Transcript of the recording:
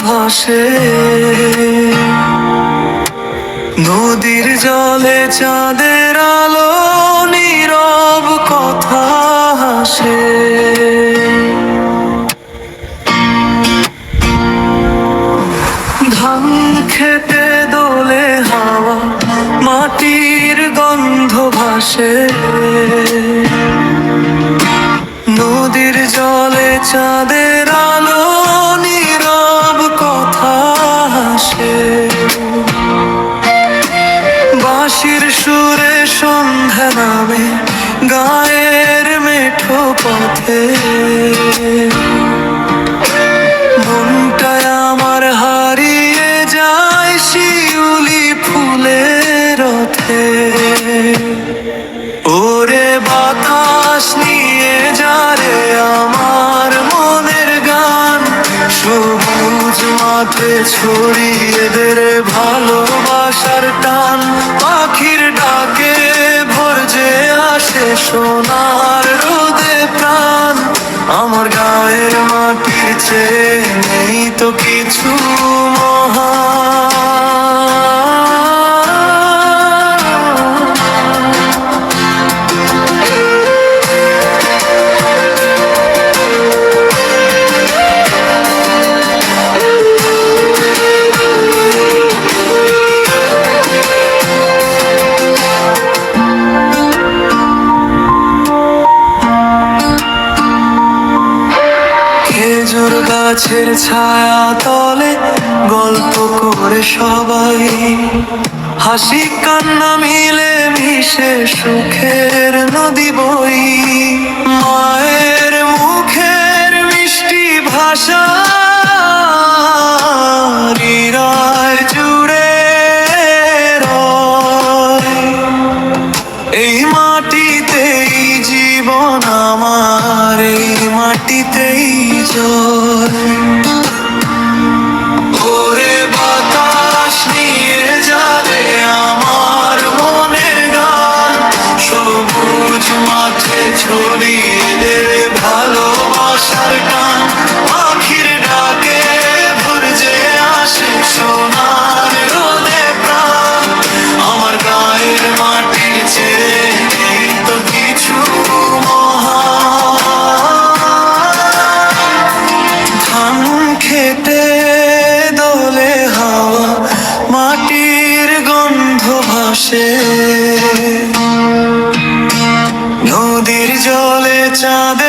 ভাসে, নদীর জলে চাঁদের আলো নীরব কথা হাসে। ধান খেতে দোলে হাওয়া, মাটির গন্ধ ভাসে, নদীর জলে চাঁদের আলো নীরব কথা হাসে। বাঁশির সুরে সন্ধ্যা নামে গায়ের মেঠো পথে, মনটায় আমার হারিয়ে যায় শিউলি ফুলের রথে। ওরে বাতাস নিয়ে যারে আমার মনের গান, সবুজ মাঠে ছড়িয়ে দে রে ভালোবাসার টান। পাখির ডাকে ভোর যে আসে সোনার রোদে প্রাণ, আমার গায়ের মাটির চেয়ে নেই তো কিছু খেজুর গাছের ছায়া তলে গল্প করে সবাই, হাসি কান্না মিলে মিশে সুখের নদী বই। মায়ের মুখের মিষ্টি ভাষা হৃদয় জুড়ে রয়, এই মাটিতেই জীবন আমার, এই মাটিতেই জয়। ওরে বাতাস নিয়ে যাবে আমার মনের গান, সবুজ মাঠে ছড়িয়ে দে ভালোবাসার টান। পাখির ডাকে ভোর যে আসে সোনার রোদে প্রাণ, আমার গায়ের মাটির চেয়ে নেই তো কিছু খেতে দোলে হাওয়া, মাটির গন্ধ ভাসে, নদীর জলে চাঁদের